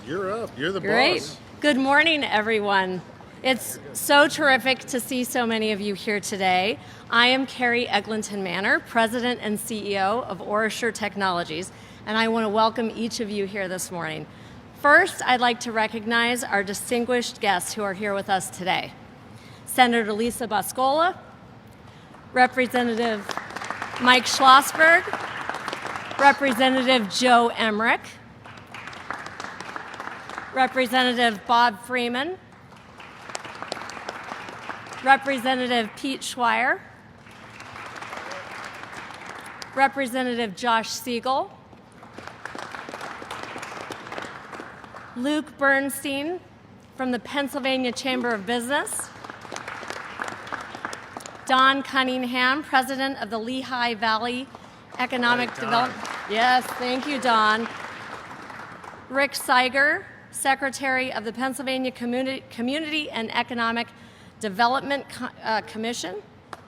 You're up. You're the Great. boss. Good morning, everyone. It's so terrific to see so many of you here today. I am Carrie Eglinton Manor, President and CEO of OraSure Technologies, and I want to welcome each of you here this morning. First, I'd like to recognize our distinguished guests who are here with us today. Senator Lisa Boscola, Representative Mike Schlossberg, Representative Joe Emmerich, Representative Bob Freeman, Representative Pete Schweier, Representative Josh Siegel, Luke Bernstein from the Pennsylvania Chamber of Business, Don Cunningham, President of the Lehigh Valley Economic Development. Yes, thank you, Don. Rick Seiger, Secretary of the Pennsylvania Community and Economic Development Commission.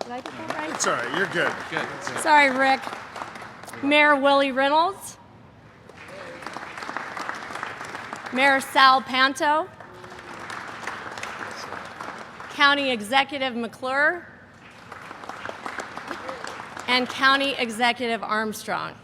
Did I get that right? It's all right. You're good. Good. Sorry, Rick. Mayor Willie Reynolds. Mayor Sal Panto. County Executive McClure. And County Executive Armstrong.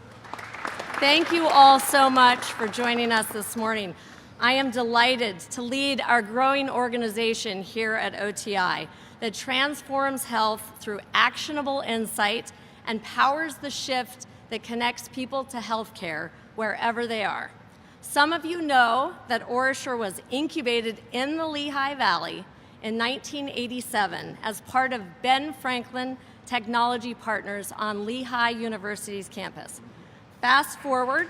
Thank you all so much for joining us this morning. I am delighted to lead our growing organization here at OTI that transforms health through actionable insight and powers the shift that connects people to healthcare wherever they are. Some of you know that OraSure was incubated in the Lehigh Valley in 1987 as part of Ben Franklin Technology Partners on Lehigh University's campus. Fast forward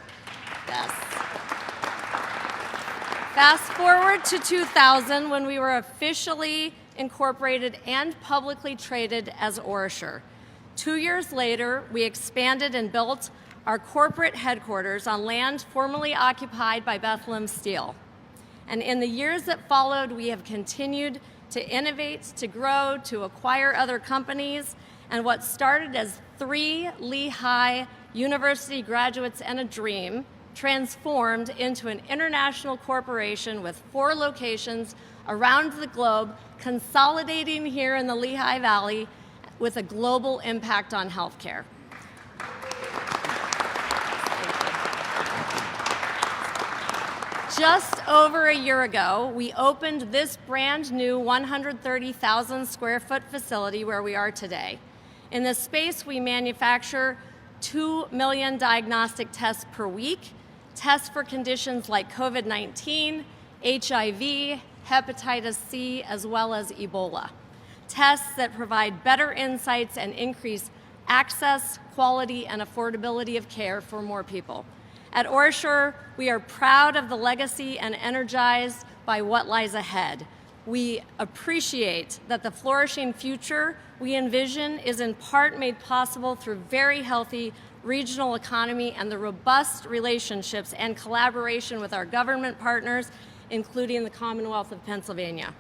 to 2000 when we were officially incorporated and publicly traded as OraSure. 2 years later, we expanded and built our corporate headquarters on land formerly occupied by Bethlehem Steel. And in the years that followed, we have continued to innovate, to grow, to acquire other companies, and what started as 3 Lehigh University graduates and a dream transformed into an international corporation with 4 locations around the globe, consolidating here in the Lehigh Valley with a global impact on healthcare. Just over a year ago, we opened this brand new 130,000 square foot facility where we are today. In this space, we manufacture 2 million diagnostic tests per week, tests for conditions like COVID-19, HIV, hepatitis C, as well as Ebola. Tests that provide better insights and increase access, quality, and affordability of care for more people. At OraSure, we are proud of the legacy and energized by what lies ahead. We appreciate that the flourishing future we envision is in part made possible through very healthy regional economy and the robust relationships and collaboration with our government partners, including the Commonwealth of Pennsylvania.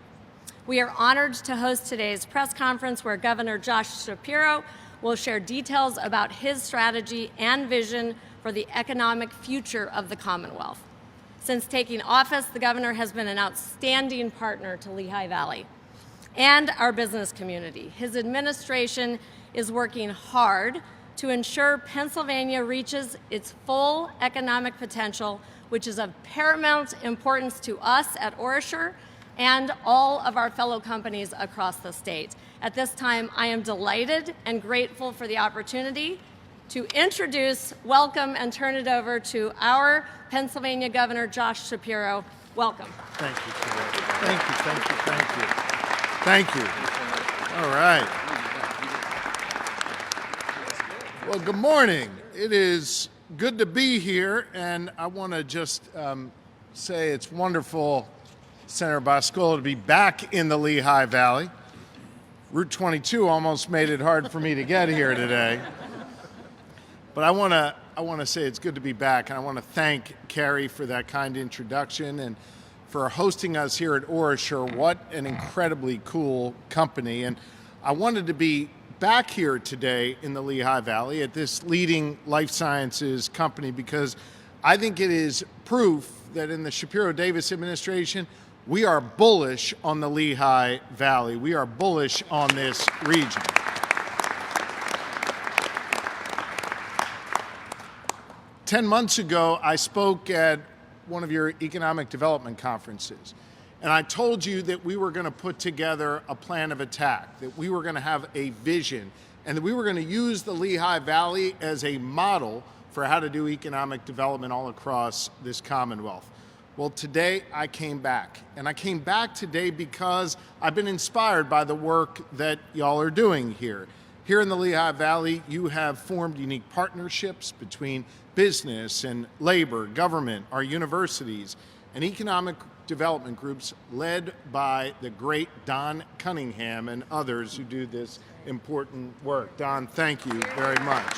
We are honored to host today's press conference where Governor Josh Shapiro will share details about his strategy and vision for the economic future of the Commonwealth. Since taking office, the governor has been an outstanding partner to Lehigh Valley and our business community. His administration is working hard to ensure Pennsylvania reaches its full economic potential, which is of paramount importance to us at OraSure and all of our fellow companies across the state. At this time, I am delighted and grateful for the opportunity to introduce, welcome, and turn it over to our Pennsylvania Governor, Josh Shapiro. Welcome. Thank you, Carrie. Thank you, thank you, thank you. Thank you. All right. Well, good morning. It is good to be here, and I want to just say it's wonderful, Senator Boscola, to be back in the Lehigh Valley. Route 22 almost made it hard for me to get here today. But I want to say it's good to be back, and I want to thank Carrie for that kind introduction and for hosting us here at OraSure. What an incredibly cool company. And I wanted to be back here today in the Lehigh Valley at this leading life sciences company because I think it is proof that in the Shapiro-Davis administration, we are bullish on the Lehigh Valley. We are bullish on this region. 10 months ago, I spoke at one of your economic development conferences, and I told you that we were going to put together a plan of attack, that we were going to have a vision, and that we were going to use the Lehigh Valley as a model for how to do economic development all across this Commonwealth. Well, today I came back, and I came back today because I've been inspired by the work that y'all are doing here. Here in the Lehigh Valley, you have formed unique partnerships between business and labor, government, our universities, and economic development groups led by the great Don Cunningham and others who do this important work. Don, thank you very much.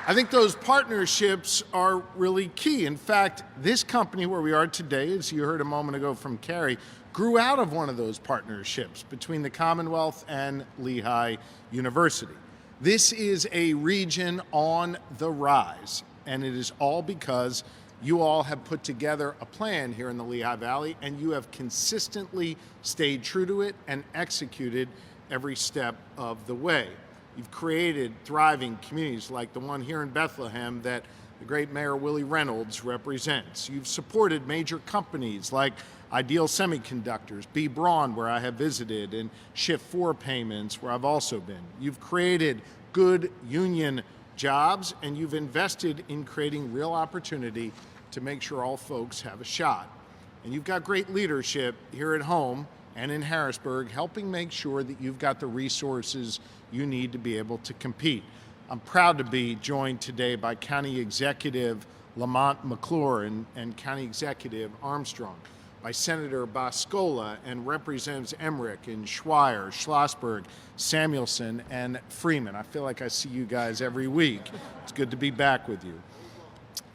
I think those partnerships are really key. In fact, this company where we are today, as you heard a moment ago from Carrie, grew out of one of those partnerships between the Commonwealth and Lehigh University. This is a region on the rise, and it is all because you all have put together a plan here in the Lehigh Valley, and you have consistently stayed true to it and executed every step of the way. You've created thriving communities like the one here in Bethlehem that the great Mayor Willie Reynolds represents. You've supported major companies like Ideal Semiconductors, B. Braun, where I have visited, and Shift 4 Payments, where I've also been. You've created good union jobs, and you've invested in creating real opportunity to make sure all folks have a shot. And you've got great leadership here at home and in Harrisburg, helping make sure that you've got the resources you need to be able to compete. I'm proud to be joined today by County Executive Lamont McClure and County Executive Armstrong, by Senator Boscola and Representatives Emmerich and Schweier, Schlossberg, Samuelson, and Freeman. I feel like I see you guys every week. It's good to be back with you.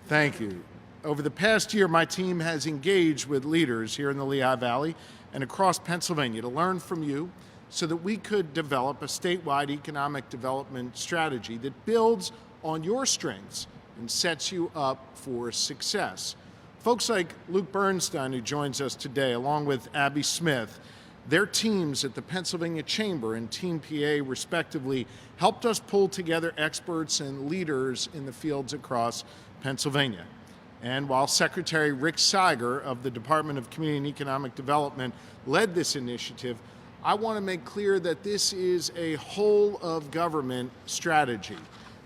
Thank you. Over the past year, my team has engaged with leaders here in the Lehigh Valley and across Pennsylvania to learn from you so that we could develop a statewide economic development strategy that builds on your strengths and sets you up for success. Folks like Luke Bernstein, who joins us today, along with Abby Smith, their teams at the Pennsylvania Chamber and Team PA, respectively, helped us pull together experts and leaders in the fields across Pennsylvania. And while Secretary Rick Seiger of the Department of Community and Economic Development led this initiative, I want to make clear that this is a whole of government strategy.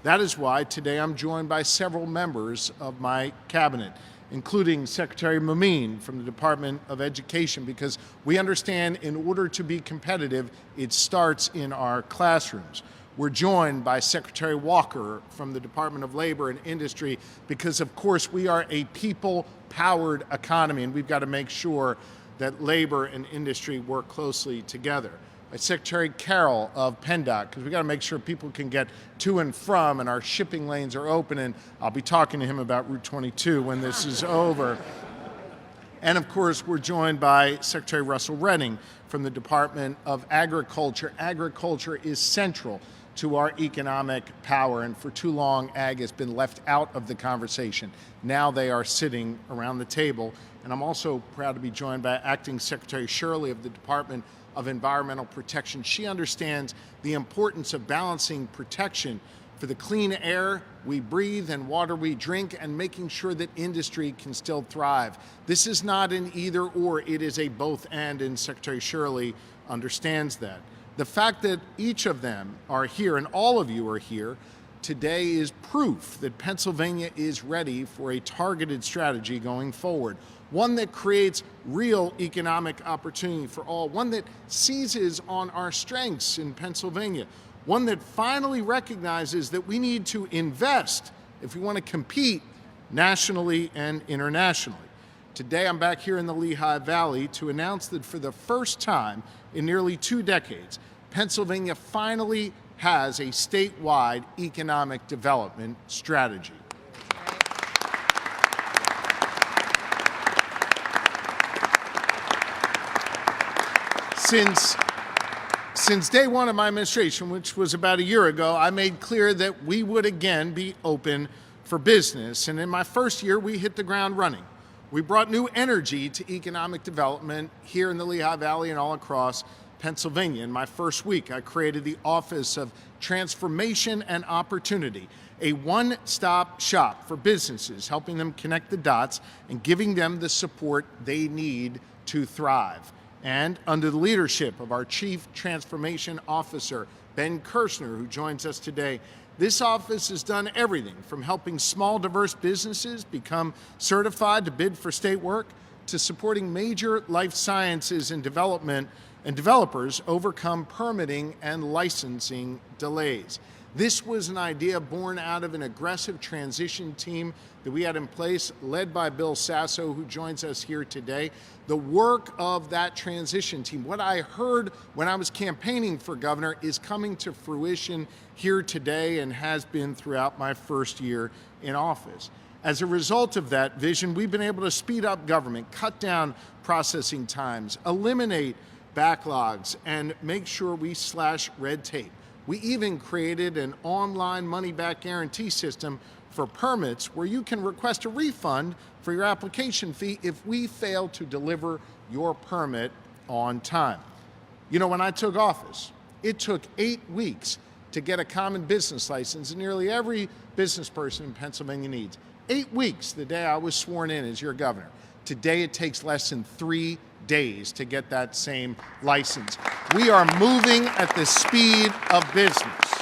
That is why today I'm joined by several members of my cabinet, including Secretary Mameen from the Department of Education, because we understand in order to be competitive, it starts in our classrooms. We're joined by Secretary Walker from the Department of Labor and Industry, because of course we are a people-powered economy, and we've got to make sure that labor and industry work closely together. By Secretary Carroll of PennDOT, because we've got to make sure people can get to and from, and our shipping lanes are open, and I'll be talking to him about Route 22 when this is over. And of course, we're joined by Secretary Russell Redding from the Department of Agriculture. Agriculture is central to our economic power, and for too long, ag has been left out of the conversation. Now they are sitting around the table. And I'm also proud to be joined by Acting Secretary Shirley of the Department of Environmental Protection. She understands the importance of balancing protection for the clean air we breathe and water we drink, and making sure that industry can still thrive. This is not an either or, it is a both and Secretary Shirley understands that. The fact that each of them are here, and all of you are here today, is proof that Pennsylvania is ready for a targeted strategy going forward. One that creates real economic opportunity for all, one that seizes on our strengths in Pennsylvania, one that finally recognizes that we need to invest if we want to compete nationally and internationally. Today I'm back here in the Lehigh Valley to announce that for the first time in nearly 2 decades, Pennsylvania finally has a statewide economic development strategy. Since day one of my administration, which was about a year ago, I made clear that we would again be open for business. And in my first year, we hit the ground running. We brought new energy to economic development here in the Lehigh Valley and all across Pennsylvania. In my first week, I created the Office of Transformation and Opportunity, a one-stop shop for businesses, helping them connect the dots and giving them the support they need to thrive. And under the leadership of our Chief Transformation Officer, Ben Kirshner, who joins us today, this office has done everything from helping small, diverse businesses become certified to bid for state work, to supporting major life sciences and development and developers overcome permitting and licensing delays. This was an idea born out of an aggressive transition team that we had in place, led by Bill Sasso, who joins us here today. The work of that transition team, what I heard when I was campaigning for governor, is coming to fruition here today and has been throughout my first year in office. As a result of that vision, we've been able to speed up government, cut down processing times, eliminate backlogs, and make sure we slash red tape. We even created an online money-back guarantee system for permits where you can request a refund for your application fee if we fail to deliver your permit on time. You know, when I took office, it took 8 weeks to get a common business license that nearly every business person in Pennsylvania needs. 8 weeks the day I was sworn in as your governor. Today it takes less than 3 days to get that same license. We are moving at the speed of business.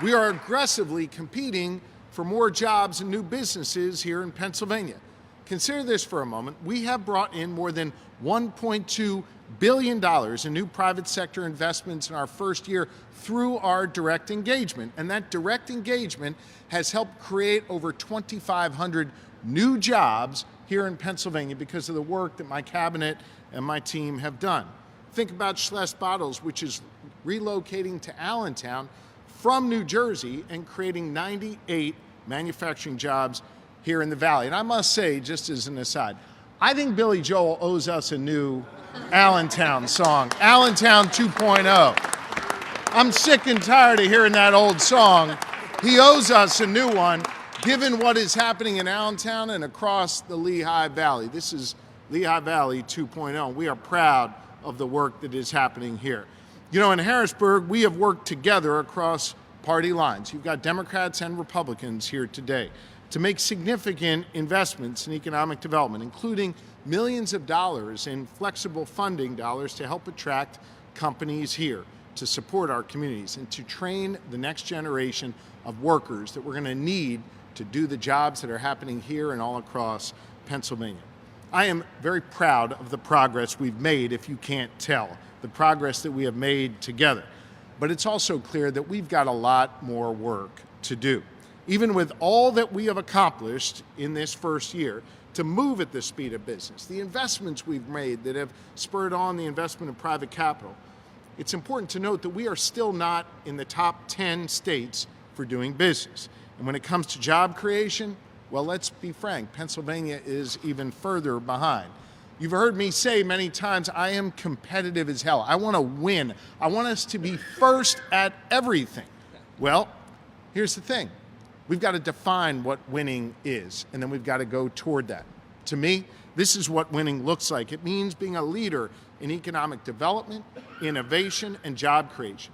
We are aggressively competing for more jobs and new businesses here in Pennsylvania. Consider this for a moment. We have brought in more than $1.2 billion in new private sector investments in our first year through our direct engagement. And that direct engagement has helped create over 2,500 new jobs here in Pennsylvania because of the work that my cabinet and my team have done. Think about Schless Bottles, which is relocating to Allentown from New Jersey and creating 98 manufacturing jobs here in the Valley. And I must say, just as an aside, I think Billy Joel owes us a new Allentown song, Allentown 2.0. I'm sick and tired of hearing that old song. He owes us a new one, given what is happening in Allentown and across the Lehigh Valley. This is Lehigh Valley 2.0. We are proud of the work that is happening here. You know, in Harrisburg, we have worked together across party lines. You've got Democrats and Republicans here today to make significant investments in economic development, including millions of dollars in flexible funding dollars to help attract companies here, to support our communities, and to train the next generation of workers that we're going to need to do the jobs that are happening here and all across Pennsylvania. I am very proud of the progress we've made, if you can't tell, the progress that we have made together. But it's also clear that we've got a lot more work to do. Even with all that we have accomplished in this first year to move at the speed of business, the investments we've made that have spurred on the investment of private capital, it's important to note that we are still not in the top 10 states for doing business. And when it comes to job creation, well, let's be frank, Pennsylvania is even further behind. You've heard me say many times, I am competitive as hell. I want to win. I want us to be first at everything. Well, here's the thing. We've got to define what winning is, and then we've got to go toward that. To me, this is what winning looks like. It means being a leader in economic development, innovation, and job creation.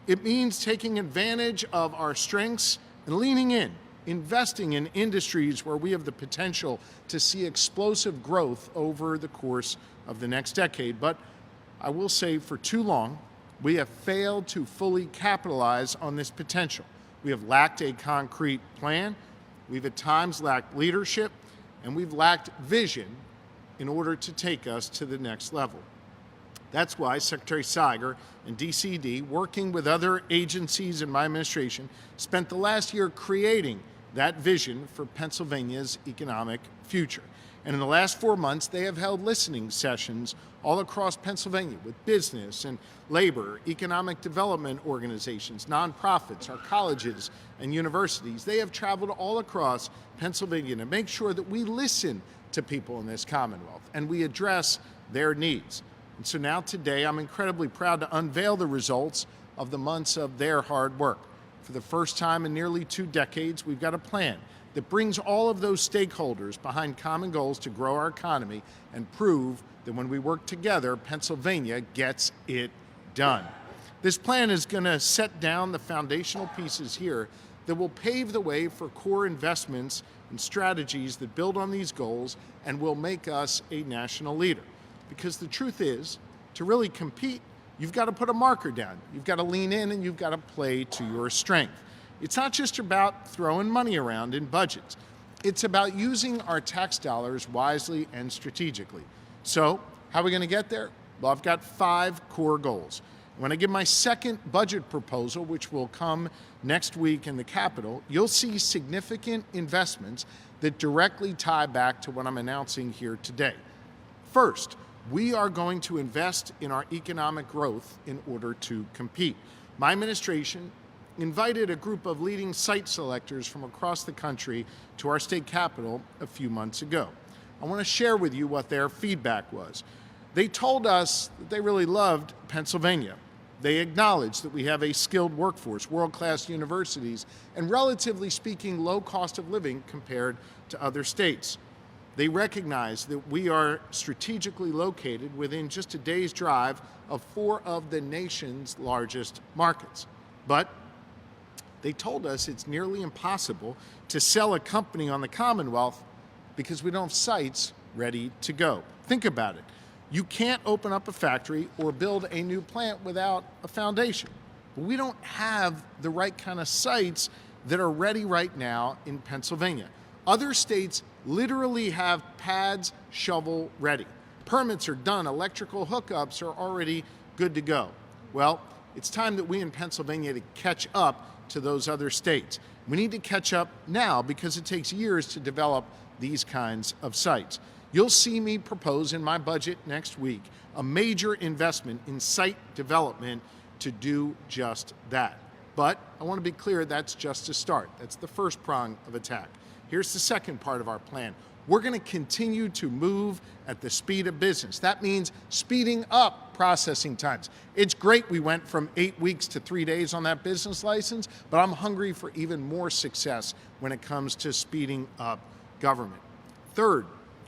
It means taking advantage of our strengths and leaning in, investing in industries where we have the potential to see explosive growth over the course of the next decade. But I will say, for too long, we have failed to fully capitalize on this potential. We have lacked a concrete plan, we've at times lacked leadership, and we've lacked vision in order to take us to the next level. That's why Secretary Seiger and DCD, working with other agencies in my administration, spent the last year creating that vision for Pennsylvania's economic future. And in the last 4 months, they have held listening sessions all across Pennsylvania with business and labor, economic development organizations, nonprofits, our colleges and universities. They have traveled all across Pennsylvania to make sure that we listen to people in this Commonwealth and we address their needs. And so now today, I'm incredibly proud to unveil the results of the months of their hard work. For the first time in nearly 2 decades, we've got a plan that brings all of those stakeholders behind common goals to grow our economy and prove that when we work together, Pennsylvania gets it done. This plan is going to set down the foundational pieces here that will pave the way for core investments and strategies that build on these goals and will make us a national leader. Because the truth is, to really compete, you've got to put a marker down. You've got to lean in and you've got to play to your strength. It's not just about throwing money around in budgets. It's about using our tax dollars wisely and strategically. So, how are we going to get there? Well, I've got 5 core goals. When I give my second budget proposal, which will come next week in the Capitol, you'll see significant investments that directly tie back to what I'm announcing here today. First, we are going to invest in our economic growth in order to compete. My administration invited a group of leading site selectors from across the country to our state capitol a few months ago. I want to share with you what their feedback was. They told us that they really loved Pennsylvania. They acknowledged that we have a skilled workforce, world-class universities, and relatively speaking, low cost of living compared to other states. They recognize that we are strategically located within just a day's drive of 4 of the nation's largest markets. But they told us it's nearly impossible to sell a company on the Commonwealth because we don't have sites ready to go. Think about it. You can't open up a factory or build a new plant without a foundation. But we don't have the right kind of sites that are ready right now in Pennsylvania. Other states literally have pads shovel ready. Permits are done, electrical hookups are already good to go. Well, it's time that we in Pennsylvania to catch up to those other states. We need to catch up now because it takes years to develop these kinds of sites. You'll see me propose in my budget next week a major investment in site development to do just that. But I want to be clear, that's just a start. That's the first prong of attack. Here's the second part of our plan. We're going to continue to move at the speed of business. That means speeding up processing times. It's great we went from 8 weeks to 3 days on that business license, but I'm hungry for even more success when it comes to speeding up government. Third,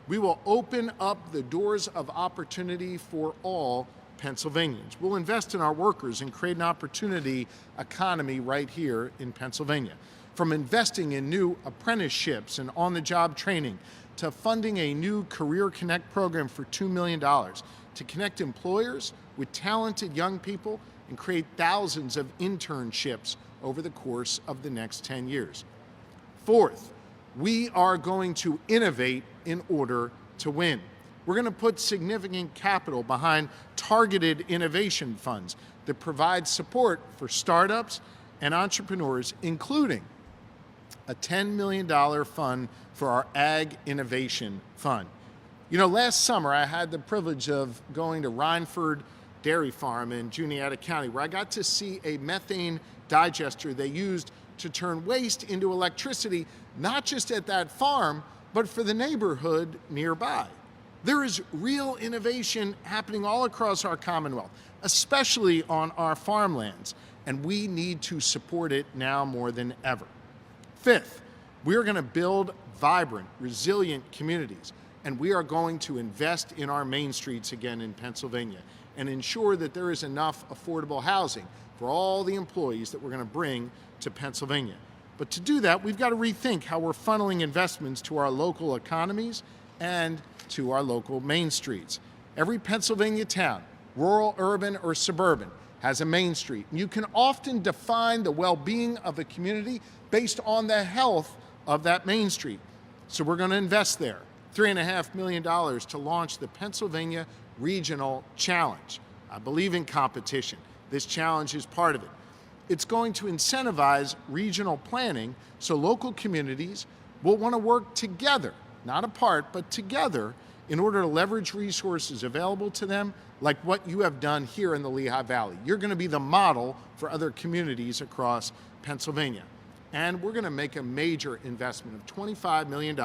we will open up the doors of opportunity for all Pennsylvanians. We'll invest in our workers and create an opportunity economy right here in Pennsylvania. From investing in new apprenticeships and on-the-job training to funding a new Career Connect program for $2 million to connect employers with talented young people and create thousands of internships over the course of the next 10 years. Fourth, we are going to innovate in order to win. We're going to put significant capital behind targeted innovation funds that provide support for startups and entrepreneurs, including a $10 million fund for our Ag Innovation Fund. You know, last summer I had the privilege of going to Rhineford Dairy Farm in Juniata County, where I got to see a methane digester they used to turn waste into electricity, not just at that farm, but for the neighborhood nearby. There is real innovation happening all across our Commonwealth, especially on our farmlands, and we need to support it now more than ever. Fifth, we are going to build vibrant, resilient communities, and we are going to invest in our main streets again in Pennsylvania and ensure that there is enough affordable housing for all the employees that we're going to bring to Pennsylvania. But to do that, we've got to rethink how we're funneling investments to our local economies and to our local main streets. Every Pennsylvania town, rural, urban, or suburban, has a main street. And you can often define the well-being of a community based on the health of that main street. So we're going to invest there, $3.5 million to launch the Pennsylvania Regional Challenge. I believe in competition. This challenge is part of it. It's going to incentivize regional planning so local communities will want to work together, not apart, but together in order to leverage resources available to them like what you have done here in the Lehigh Valley. You're going to be the model for other communities across Pennsylvania. And we're going to make a major investment of $25 million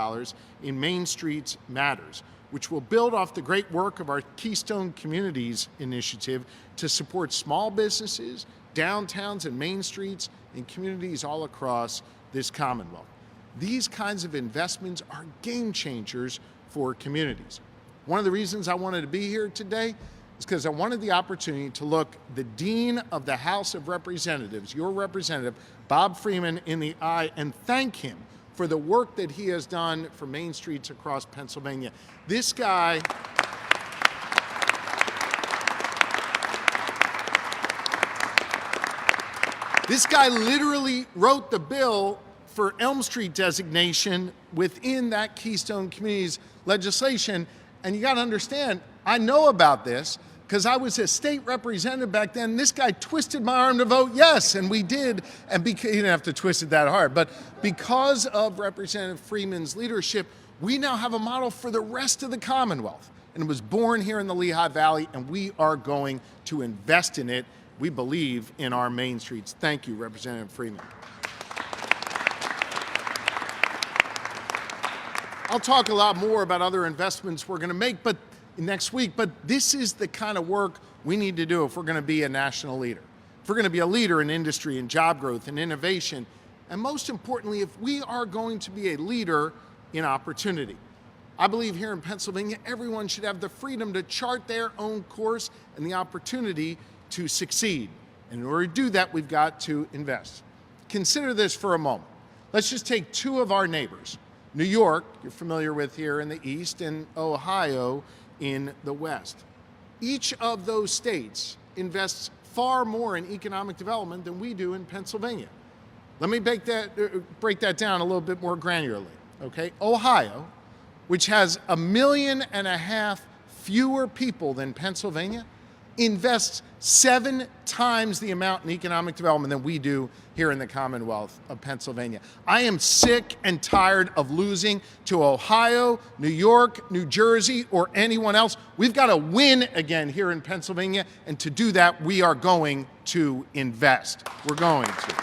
in Main Streets Matters, which will build off the great work of our Keystone Communities initiative to support small businesses downtowns and main streets in communities all across this Commonwealth. These kinds of investments are game changers for communities. One of the reasons I wanted to be here today is because I wanted the opportunity to look the Dean of the House of Representatives, your representative, Bob Freeman, in the eye and thank him for the work that he has done for main streets across Pennsylvania. This guy literally wrote the bill for Elm Street designation within that Keystone Communities legislation. And you got to understand, I know about this because I was a state representative back then. This guy twisted my arm to vote yes, and we did. And he didn't have to twist it that hard. But because of Representative Freeman's leadership, we now have a model for the rest of the Commonwealth. And it was born here in the Lehigh Valley, and we are going to invest in it. We believe in our main streets. Thank you, Representative Freeman. I'll talk a lot more about other investments we're going to make next week, but this is the kind of work we need to do if we're going to be a national leader. If we're going to be a leader in industry and job growth and innovation, and most importantly, if we are going to be a leader in opportunity. I believe here in Pennsylvania, everyone should have the freedom to chart their own course and the opportunity to succeed. And in order to do that, we've got to invest. Consider this for a moment. Let's just take two of our neighbors. New York, you're familiar with here in the East, and Ohio in the West. Each of those states invests far more in economic development than we do in Pennsylvania. Let me break that down a little bit more granularly, okay? Ohio, which has 1.5 million fewer people than Pennsylvania, invests 7 times the amount in economic development than we do here in the Commonwealth of Pennsylvania. I am sick and tired of losing to Ohio, New York, New Jersey, or anyone else. We've got to win again here in Pennsylvania, and to do that, we are going to invest. We're going to.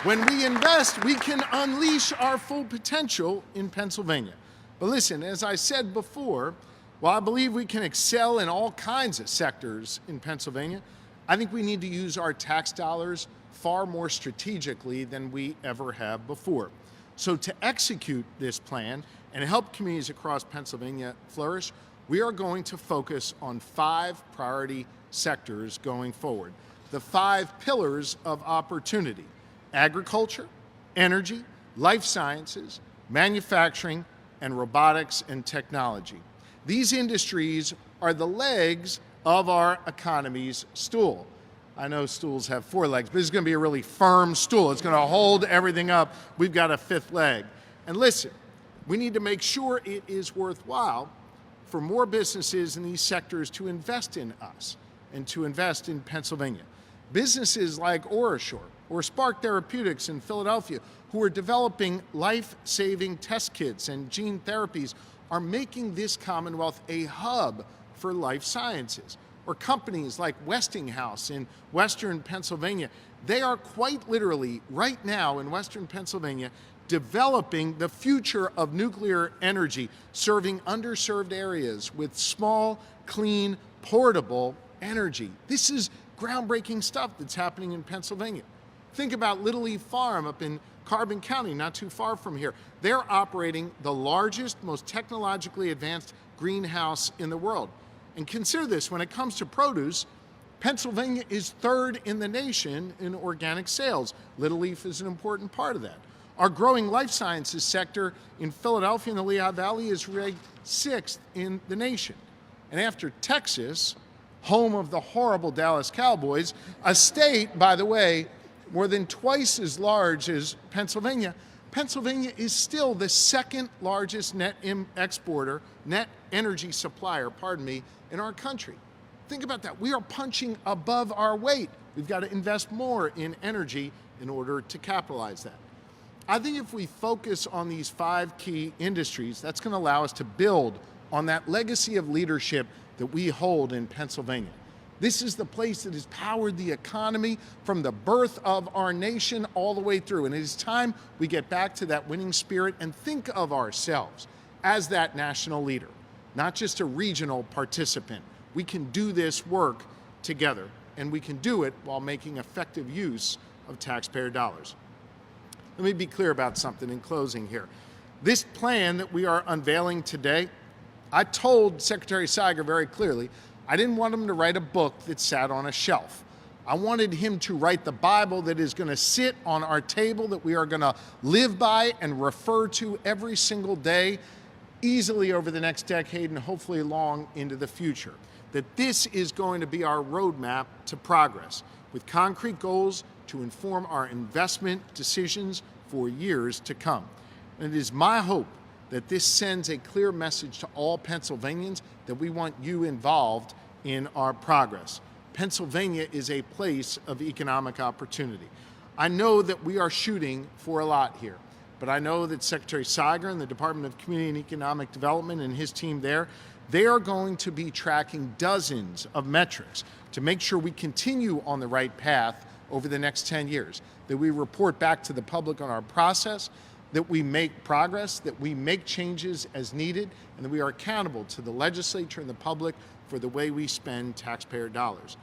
When we invest, we can unleash our full potential in Pennsylvania. But listen, as I said before, while I believe we can excel in all kinds of sectors in Pennsylvania, I think we need to use our tax dollars far more strategically than we ever have before. So to execute this plan and help communities across Pennsylvania flourish, we are going to focus on 5 priority sectors going forward. The 5 pillars of opportunity: agriculture, energy, life sciences, manufacturing, and robotics and technology. These industries are the legs of our economy's stool. I know stools have 4 legs, but this is going to be a really firm stool. It's going to hold everything up. We've got a 5th leg. And listen, we need to make sure it is worthwhile for more businesses in these sectors to invest in us and to invest in Pennsylvania. Businesses like OraSure or Spark Therapeutics in Philadelphia, who are developing life-saving test kits and gene therapies, are making this Commonwealth a hub for life sciences. Or companies like Westinghouse in Western Pennsylvania, they are quite literally right now in Western Pennsylvania developing the future of nuclear energy, serving underserved areas with small, clean, portable energy. This is groundbreaking stuff that's happening in Pennsylvania. Think about Little Leaf Farm up in Carbon County, not too far from here. They're operating the largest, most technologically advanced greenhouse in the world. And consider this, when it comes to produce, Pennsylvania is 3rd in the nation in organic sales. Little Leaf is an important part of that. Our growing life sciences sector in Philadelphia and the Lehigh Valley is ranked 6th in the nation. And after Texas, home of the horrible Dallas Cowboys, a state, by the way, more than twice as large as Pennsylvania, Pennsylvania is still the 2nd largest net energy supplier, in our country. Think about that. We are punching above our weight. We've got to invest more in energy in order to capitalize that. I think if we focus on these 5 key industries, that's going to allow us to build on that legacy of leadership that we hold in Pennsylvania. This is the place that has powered the economy from the birth of our nation all the way through. And it is time we get back to that winning spirit and think of ourselves as that national leader. not just a regional participant. We can do this work together, and we can do it while making effective use of taxpayer dollars. Let me be clear about something in closing here. This plan that we are unveiling today, I told Secretary Seiger very clearly, I didn't want him to write a book that sat on a shelf. I wanted him to write the Bible that is going to sit on our table, that we are going to live by and refer to every single day, easily over the next decade and hopefully long into the future. That this is going to be our roadmap to progress, with concrete goals to inform our investment decisions for years to come. And it is my hope that this sends a clear message to all Pennsylvanians that we want you involved in our progress. Pennsylvania is a place of economic opportunity. I know that we are shooting for a lot here, but I know that Secretary Seiger and the Department of Community and Economic Development and his team there, they are going to be tracking dozens of metrics to make sure we continue on the right path over the next 10 years, that we report back to the public on our process, that we make progress, that we make changes as needed, and that we are accountable to the legislature and the public for the way we spend taxpayer dollars.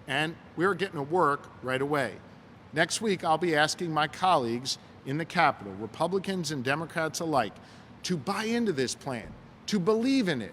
And we're getting to work right away. Next week, I'll be asking my colleagues in the Capitol, Republicans and Democrats alike, to buy into this plan, to believe in it,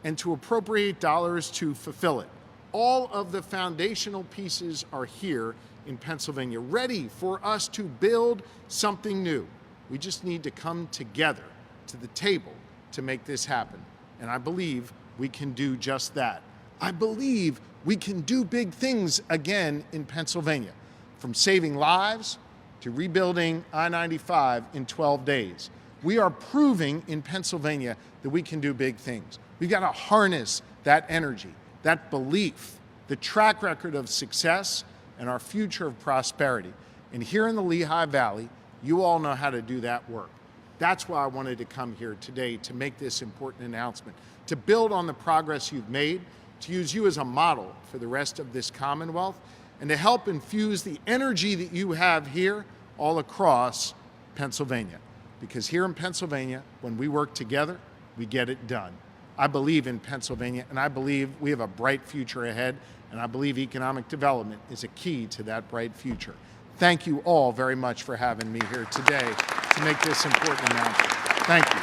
and to appropriate dollars to fulfill it. All of the foundational pieces are here in Pennsylvania, ready for us to build something new. We just need to come together to the table to make this happen. And I believe we can do just that. I believe we can do big things again in Pennsylvania, from saving lives to rebuilding I-95 in 12 days. We are proving in Pennsylvania that we can do big things. We've got to harness that energy, that belief, the track record of success, and our future of prosperity. And here in the Lehigh Valley, you all know how to do that work. That's why I wanted to come here today to make this important announcement, to build on the progress you've made, to use you as a model for the rest of this Commonwealth, and to help infuse the energy that you have here all across Pennsylvania. Because here in Pennsylvania, when we work together, we get it done. I believe in Pennsylvania, and I believe we have a bright future ahead, and I believe economic development is a key to that bright future. Thank you all very much for having me here today to make this important announcement. Thank you.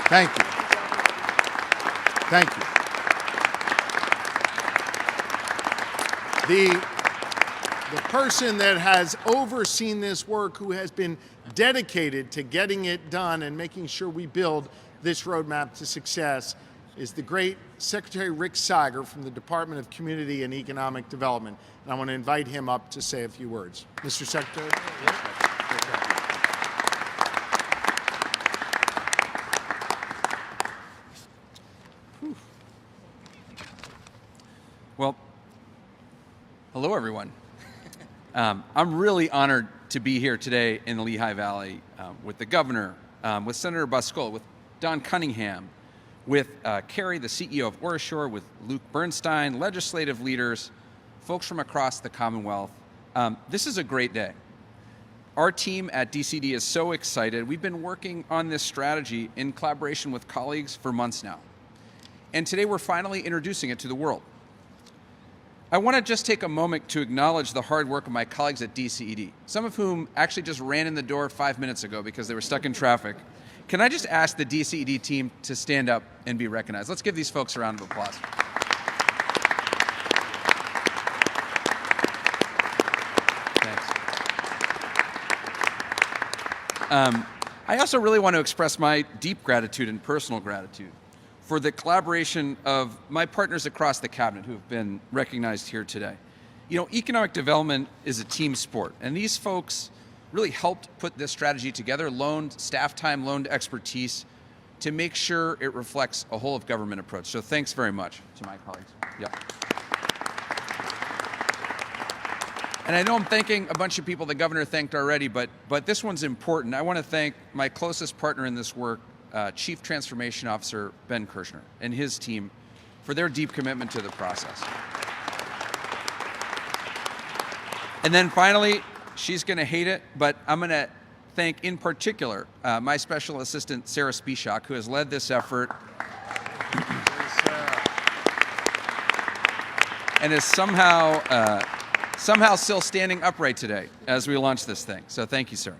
Thank you. Thank you. The person that has overseen this work, who has been dedicated to getting it done and making sure we build this roadmap to success, is the great Secretary Rick Seiger from the Department of Community and Economic Development. And I want to invite him up to say a few words. Mr. Secretary. Well, hello everyone. I'm really honored to be here today in the Lehigh Valley with the governor, with Senator Buscola, with Don Cunningham, with Carrie, the CEO of Orashore, with Luke Bernstein, legislative leaders, folks from across the Commonwealth. This is a great day. Our team at DCD is so excited. We've been working on this strategy in collaboration with colleagues for months now. And today we're finally introducing it to the world. I want to just take a moment to acknowledge the hard work of my colleagues at DCED, some of whom actually just ran in the door 5 minutes ago because they were stuck in traffic. Can I just ask the DCED team to stand up and be recognized? Let's give these folks a round of applause. Thanks. I also really want to express my deep gratitude and personal gratitude for the collaboration of my partners across the cabinet who have been recognized here today. You know, economic development is a team sport, and these folks really helped put this strategy together, loaned staff time, loaned expertise to make sure it reflects a whole of government approach. So thanks very much to my colleagues. Yep. And I know I'm thanking a bunch of people the governor thanked already, but this one's important. I want to thank my closest partner in this work, Chief Transformation Officer Ben Kirshner and his team for their deep commitment to the process. And then finally, she's going to hate it, but I'm going to thank in particular my special assistant, Sarah Spieshak, who has led this effort and is somehow still standing upright today as we launch this thing. So thank you, sir.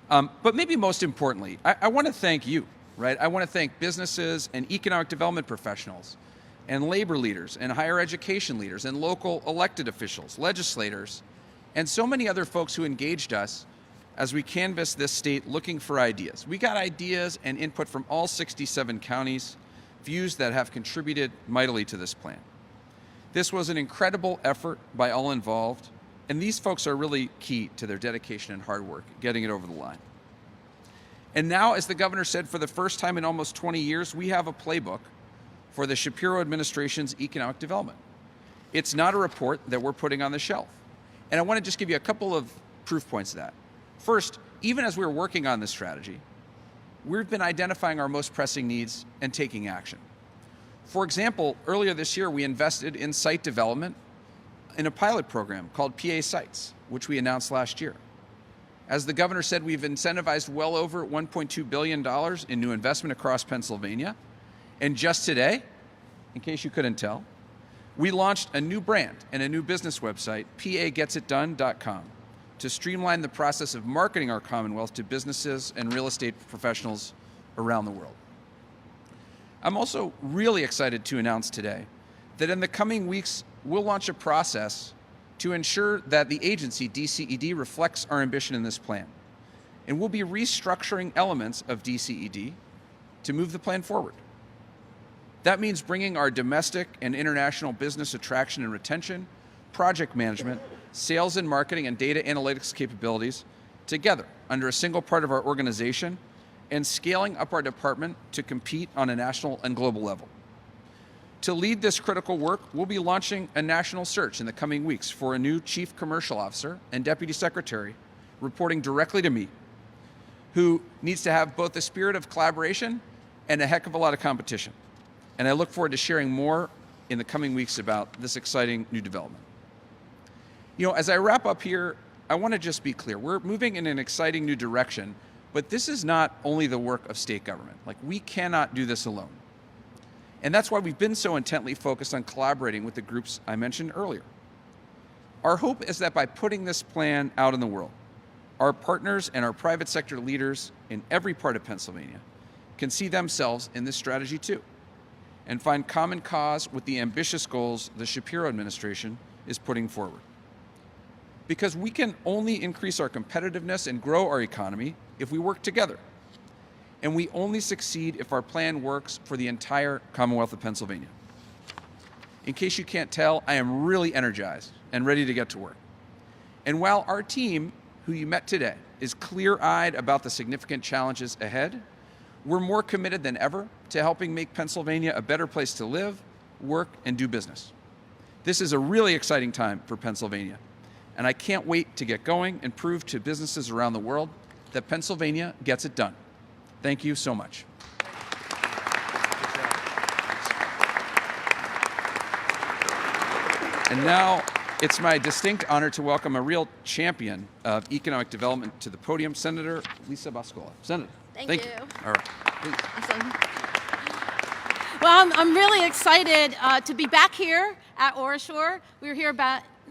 But maybe most importantly, I want to thank you, right? I want to thank businesses and economic development professionals and labor leaders and higher education leaders and local elected officials, legislators, and so many other folks who engaged us as we canvassed this state looking for ideas. We got ideas and input from all 67 counties, views that have contributed mightily to this plan. This was an incredible effort by all involved, and these folks are really key to their dedication and hard work, getting it over the line. And now, as the governor said, for the first time in almost 20 years, we have a playbook for the Shapiro administration's economic development. It's not a report that we're putting on the shelf. And I want to just give you a couple of proof points of that. First, even as we're working on this strategy, we've been identifying our most pressing needs and taking action. For example, earlier this year, we invested in site development in a pilot program called PA Sites, which we announced last year. As the governor said, we've incentivized well over $1.2 billion in new investment across Pennsylvania. And just today, in case you couldn't tell, we launched a new brand and a new business website, paGetsItDone.com, to streamline the process of marketing our Commonwealth to businesses and real estate professionals around the world. I'm also really excited to announce today that in the coming weeks, we'll launch a process to ensure that the agency, DCED, reflects our ambition in this plan. And we'll be restructuring elements of DCED to move the plan forward. That means bringing our domestic and international business attraction and retention, project management, sales and marketing, and data analytics capabilities together under a single part of our organization and scaling up our department to compete on a national and global level. To lead this critical work, we'll be launching a national search in the coming weeks for a new Chief Commercial Officer and Deputy Secretary reporting directly to me, who needs to have both the spirit of collaboration and a heck of a lot of competition. And I look forward to sharing more in the coming weeks about this exciting new development. You know, as I wrap up here, I want to just be clear. We're moving in an exciting new direction, but this is not only the work of state government. Like, we cannot do this alone. And that's why we've been so intently focused on collaborating with the groups I mentioned earlier. Our hope is that by putting this plan out in the world, our partners and our private sector leaders in every part of Pennsylvania can see themselves in this strategy too, and find common cause with the ambitious goals the Shapiro administration is putting forward. Because we can only increase our competitiveness and grow our economy if we work together. And we only succeed if our plan works for the entire Commonwealth of Pennsylvania. In case you can't tell, I am really energized and ready to get to work. And while our team, who you met today, is clear-eyed about the significant challenges ahead, we're more committed than ever to helping make Pennsylvania a better place to live, work, and do business. This is a really exciting time for Pennsylvania, and I can't wait to get going and prove to businesses around the world that Pennsylvania gets it done. Thank you so much. And now it's my distinct honor to welcome a real champion of economic development to the podium, Senator Lisa Boscola. Senator. Thank you. All right. Please. Awesome. Well, I'm really excited to be back here at Orashore. We were here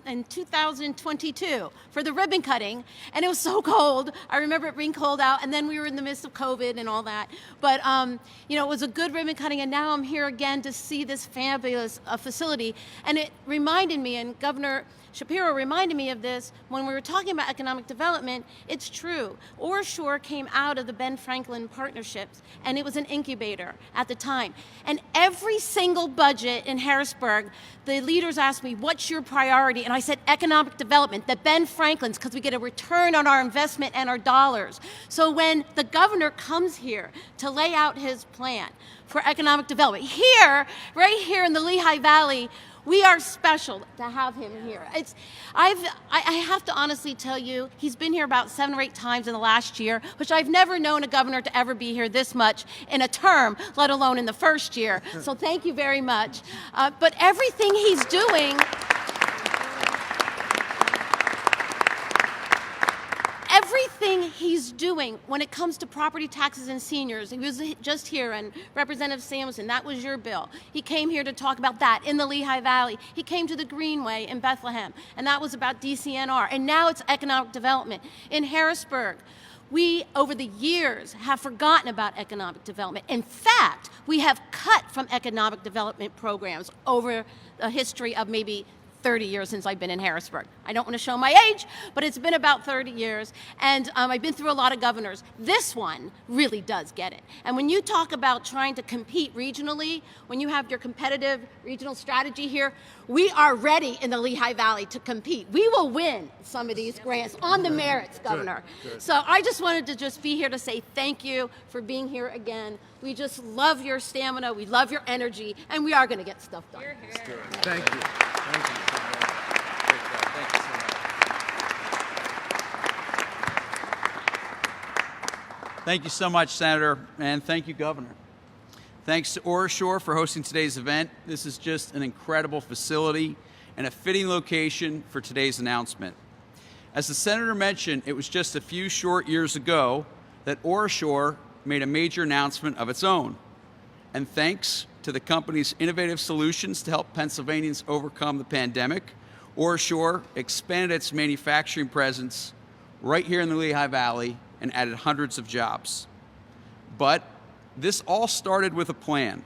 in 2022 for the ribbon cutting, and it was so cold. I remember it being cold out, and then we were in the midst of COVID and all that. But you know, it was a good ribbon cutting, and now I'm here again to see this fabulous facility. And it reminded me, and Governor Shapiro reminded me of this when we were talking about economic development. It's true. Orashore came out of the Ben Franklin partnerships, and it was an incubator at the time. And every single budget in Harrisburg, the leaders asked me, what's your priority? And I said, economic development, the Ben Franklins, because we get a return on our investment and our dollars. So when the governor comes here to lay out his plan for economic development, here, right here in the Lehigh Valley, we are special to have him here. I have to honestly tell you, he's been here about 7 or 8 times in the last year, which I've never known a governor to ever be here this much in a term, let alone in the first year. So thank you very much. But everything he's doing, everything everything he's doing when it comes to property taxes and seniors. He was just here, and Representative Samuelson, that was your bill. He came here to talk about that in the Lehigh Valley. He came to the Greenway in Bethlehem, and that was about DCNR. And now it's economic development. In Harrisburg, we, over the years, have forgotten about economic development. In fact, we have cut from economic development programs over a history of maybe 30 years since I've been in Harrisburg. I don't want to show my age, but it's been about 30 years, and I've been through a lot of governors. This one really does get it. And when you talk about trying to compete regionally, when you have your competitive regional strategy here, we are ready in the Lehigh Valley to compete. We will win some of these grants on the merits, Governor. Good. So I just wanted to just be here to say thank you for being here again. We just love your stamina, we love your energy, and we are going to get stuff done. Thank you. Thank you. Thank you so much, Senator, and thank you, Governor. Thanks to OraSure for hosting today's event. This is just an incredible facility and a fitting location for today's announcement. As the Senator mentioned, it was just a few short years ago that OraSure made a major announcement of its own. And thanks to the company's innovative solutions to help Pennsylvanians overcome the pandemic, OraSure expanded its manufacturing presence right here in the Lehigh Valley and added hundreds of jobs. But this all started with a plan.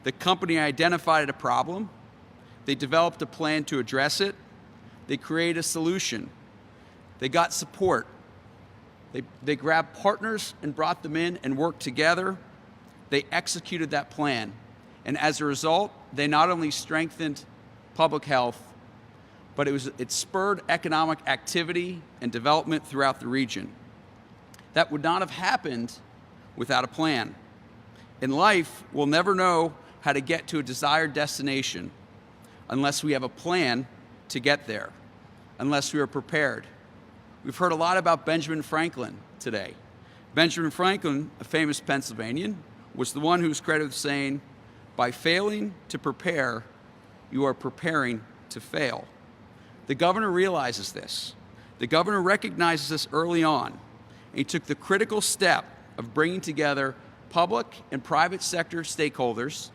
The company identified a problem, they developed a plan to address it, they created a solution, they got support, they grabbed partners and brought them in and worked together, they executed that plan. And as a result, they not only strengthened public health, but it spurred economic activity and development throughout the region. That would not have happened without a plan. In life, we'll never know how to get to a desired destination unless we have a plan to get there, unless we are prepared. We've heard a lot about Benjamin Franklin today. Benjamin Franklin, a famous Pennsylvanian, was the one who was credited with saying, "By failing to prepare, you are preparing to fail." The governor realizes this. The governor recognizes this early on. He took the critical step of bringing together public and private sector stakeholders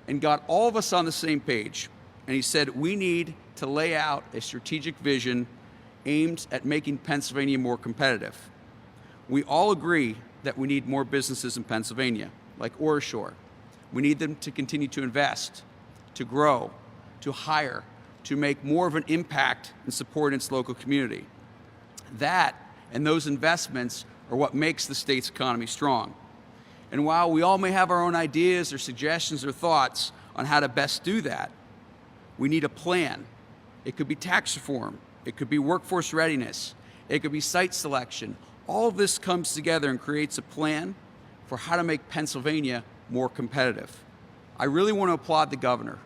and got all of us on the same page. And he said, we need to lay out a strategic vision aimed at making Pennsylvania more competitive. We all agree that we need more businesses in Pennsylvania, like OraSure. We need them to continue to invest, to grow, to hire, to make more of an impact and support its local community. That and those investments are what makes the state's economy strong. And while we all may have our own ideas or suggestions or thoughts on how to best do that, we need a plan. It could be tax reform, it could be workforce readiness, it could be site selection. All of this comes together and creates a plan for how to make Pennsylvania more competitive. I really want to applaud the governor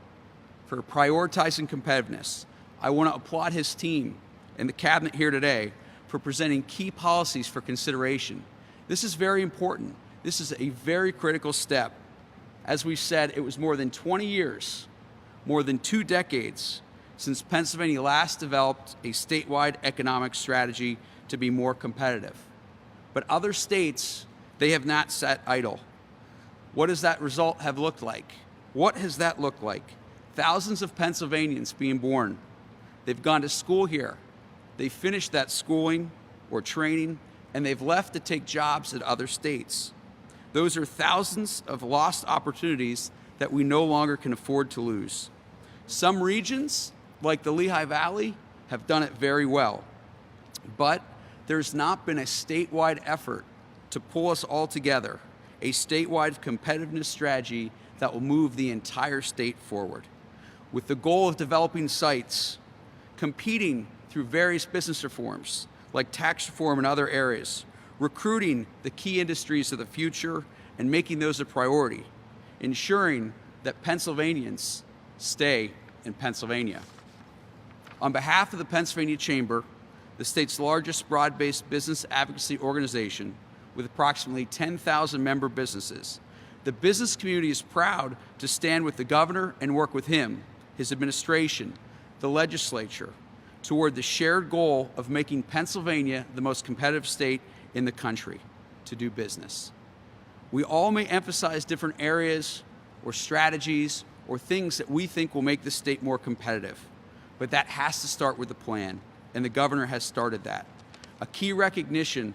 for prioritizing competitiveness. I want to applaud his team and the cabinet here today for presenting key policies for consideration. This is very important. This is a very critical step. As we've said, it was more than 20 years, more than 2 decades, since Pennsylvania last developed a statewide economic strategy to be more competitive. But other states, they have not sat idle. What does that result have looked like? What has that looked like? Thousands of Pennsylvanians being born. They've gone to school here. They finished that schooling or training, and they've left to take jobs at other states. Those are thousands of lost opportunities that we no longer can afford to lose. Some regions, like the Lehigh Valley, have done it very well. But there's not been a statewide effort to pull us all together, a statewide competitiveness strategy that will move the entire state forward. With the goal of developing sites, competing through various business reforms, like tax reform and other areas, recruiting the key industries of the future and making those a priority, ensuring that Pennsylvanians stay in Pennsylvania. On behalf of the Pennsylvania Chamber, the state's largest broad-based business advocacy organization with approximately 10,000 member businesses, the business community is proud to stand with the governor and work with him, his administration, the legislature, toward the shared goal of making Pennsylvania the most competitive state in the country to do business. We all may emphasize different areas or strategies or things that we think will make the state more competitive, but that has to start with the plan, and the governor has started that. A key recognition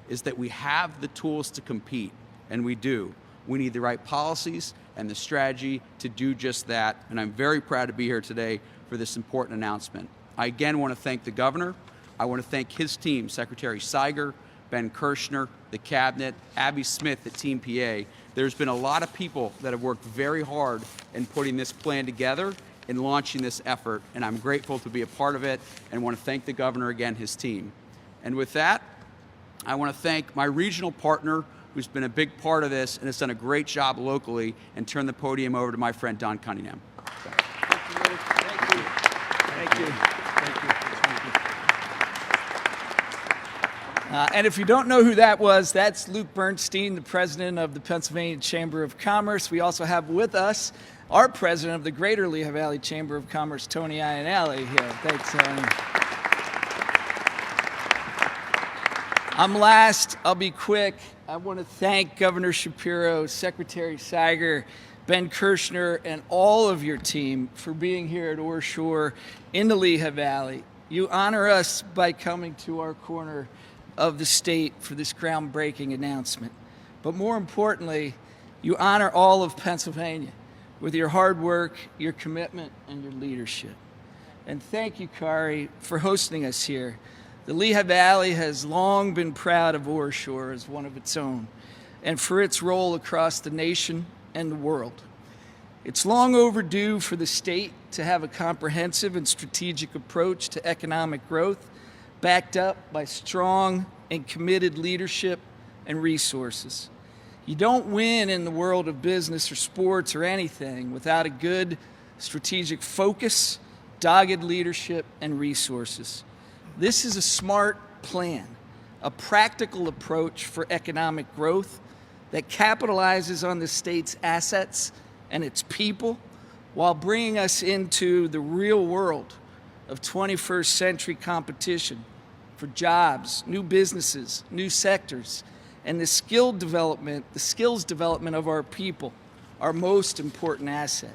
is that we have the tools to compete, and we do. We need the right policies and the strategy to do just that, and I'm very proud to be here today for this important announcement. I again want to thank the governor. I want to thank his team, Secretary Seiger, Ben Kirshner, the cabinet, Abby Smith at Team PA. There's been a lot of people that have worked very hard in putting this plan together and launching this effort, and I'm grateful to be a part of it and want to thank the governor again, his team. And with that, I want to thank my regional partner who's been a big part of this and has done a great job locally, and turn the podium over to my friend Don Cunningham. Thank you. And if you don't know who that was, that's Luke Bernstein, the president of the Pennsylvania Chamber of Commerce. We also have with us our president of the Greater Lehigh Valley Chamber of Commerce, Tony Iannelli, here. Thanks, Tony. I'm last. I'll be quick. I want to thank Governor Shapiro, Secretary Seiger, Ben Kirshner, and all of your team for being here at Orshore in the Lehigh Valley. You honor us by coming to our corner of the state for this groundbreaking announcement. But more importantly, you honor all of Pennsylvania with your hard work, your commitment, and your leadership. And thank you, Kari, for hosting us here. The Lehigh Valley has long been proud of Orshore as one of its own, and for its role across the nation and the world. It's long overdue for the state to have a comprehensive and strategic approach to economic growth, backed up by strong and committed leadership and resources. You don't win in the world of business or sports or anything without a good strategic focus, dogged leadership, and resources. This is a smart plan, a practical approach for economic growth that capitalizes on the state's assets and its people while bringing us into the real world of 21st century competition for jobs, new businesses, new sectors, and the skills development of our people, our most important asset.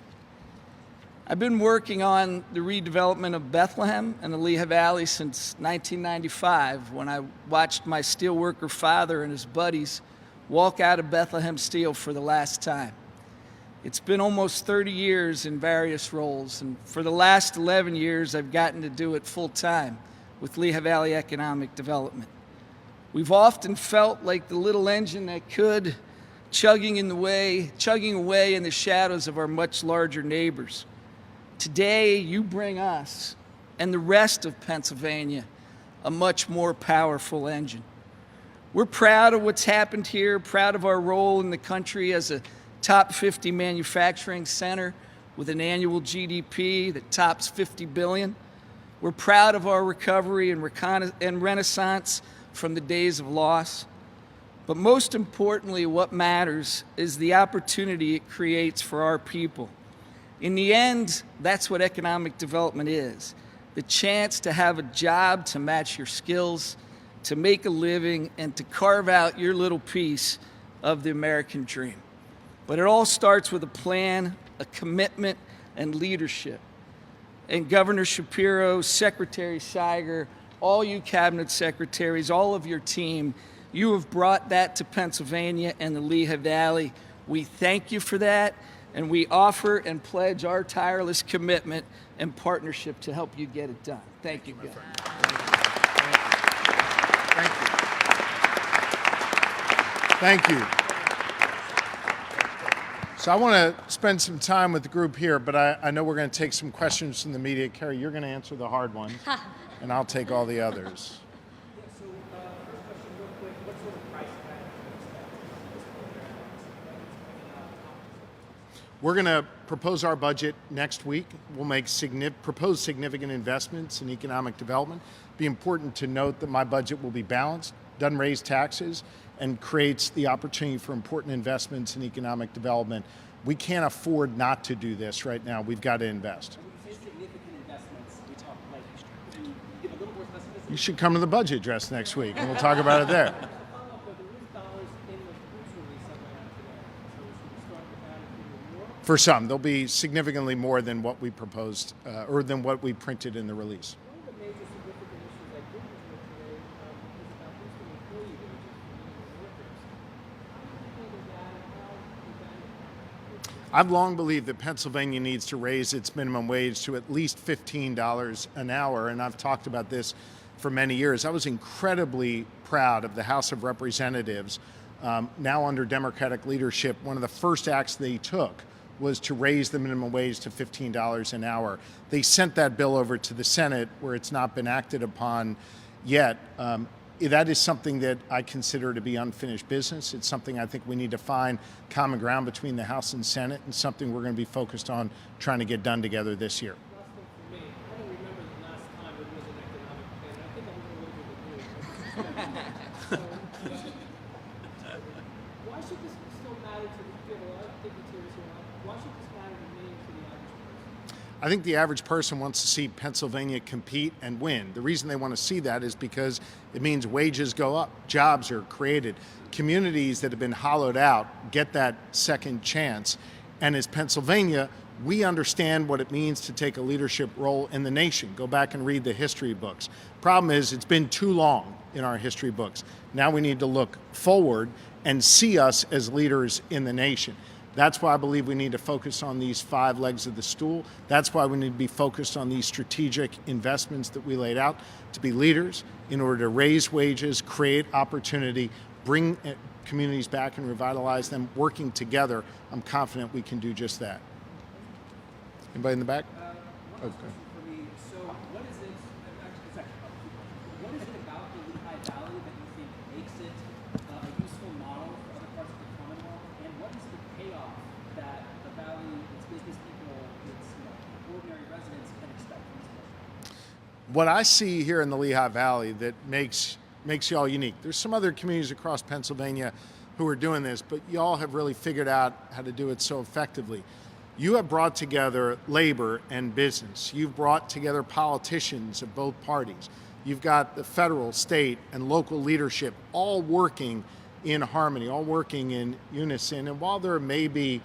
I've been working on the redevelopment of Bethlehem and the Lehigh Valley since 1995, when I watched my steelworker father and his buddies walk out of Bethlehem Steel for the last time. It's been almost 30 years in various roles, and for the last 11 years, I've gotten to do it full time with Lehigh Valley Economic Development. We've often felt like the little engine that could, chugging away in the shadows of our much larger neighbors. Today, you bring us and the rest of Pennsylvania a much more powerful engine. We're proud of what's happened here, proud of our role in the country as a top 50 manufacturing center with an annual GDP that tops $50 billion. We're proud of our recovery and renaissance from the days of loss. But most importantly, what matters is the opportunity it creates for our people. In the end, that's what economic development is: the chance to have a job to match your skills, to make a living, and to carve out your little piece of the American dream. But it all starts with a plan, a commitment, and leadership. And Governor Shapiro, Secretary Seiger, all you cabinet secretaries, all of your team, you have brought that to Pennsylvania and the Lehigh Valley. We thank you for that, and we offer and pledge our tireless commitment and partnership to help you get it done. Thank you, guys. Thank you. So I want to spend some time with the group here, but I know we're going to take some questions from the media. Carrie, you're going to answer the hard ones, and I'll take all the others. We're going to propose our budget next week. We'll make propose significant investments in economic development. It'll be important to note that my budget will be balanced, doesn't raise taxes, and creates the opportunity for important investments in economic development. We can't afford not to do this right now. We've got to invest. When we say significant investments, we talk like You should come to the budget address next week, and we'll talk about it there. For some, there'll be significantly more than what we proposed, or than what we printed in the release. I've long believed that Pennsylvania needs to raise its minimum wage to at least $15 an hour, and I've talked about this for many years. I was incredibly proud of the House of Representatives, now under Democratic leadership. One of the first acts they took was to raise the minimum wage to $15 an hour. They sent that bill over to the Senate, where it's not been acted upon yet. That is something that I consider to be unfinished business. It's something I think we need to find common ground between the House and Senate, and something we're going to be focused on trying to get done together this year. Why should this still matter to the lot of dignitaries here? Why should this matter to me and to the average person? I think the average person wants to see Pennsylvania compete and win. The reason they want to see that is because it means wages go up, jobs are created, communities that have been hollowed out get that second chance. And as Pennsylvania, we understand what it means to take a leadership role in the nation. Go back and read the history books. Problem is, it's been too long in our history books. Now we need to look forward and see us as leaders in the nation. That's why I believe we need to focus on these 5 legs of the stool. That's why we need to be focused on these strategic investments that we laid out to be leaders in order to raise wages, create opportunity, bring communities back and revitalize them. Working together, I'm confident we can do just that. Anybody in the back? Okay. For me, so what is it, what is it about the Lehigh Valley that you think makes it a useful model for other parts of the Commonwealth? And what is the payoff that the Valley, its business people, its ordinary residents can expect from this place? What I see here in the Lehigh Valley that makes y'all unique. There's some other communities across Pennsylvania who are doing this, but y'all have really figured out how to do it so effectively. You have brought together labor and business. You've brought together politicians of both parties. You've got the federal, state, and local leadership all working in harmony, all working in unison. And while there may be,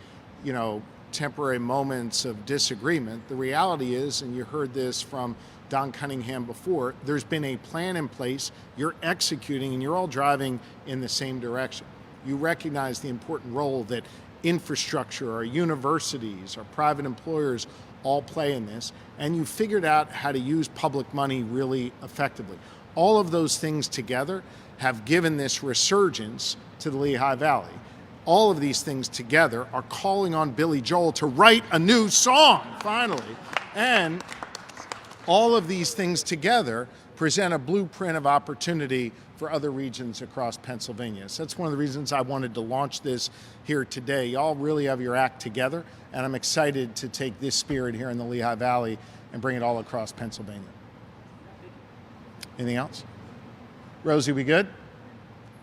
temporary moments of disagreement, the reality is, and you heard this from Don Cunningham before, there's been a plan in place, you're executing, and you're all driving in the same direction. You recognize the important role that infrastructure, our universities, our private employers all play in this, and you figured out how to use public money really effectively. All of those things together have given this resurgence to the Lehigh Valley. All of these things together are calling on Billy Joel to write a new song, finally. And all of these things together present a blueprint of opportunity for other regions across Pennsylvania. So that's one of the reasons I wanted to launch this here today. Y'all really have your act together, and I'm excited to take this spirit here in the Lehigh Valley and bring it all across Pennsylvania. Anything else? Rosie, we good?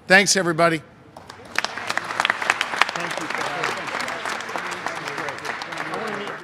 Thanks, everybody.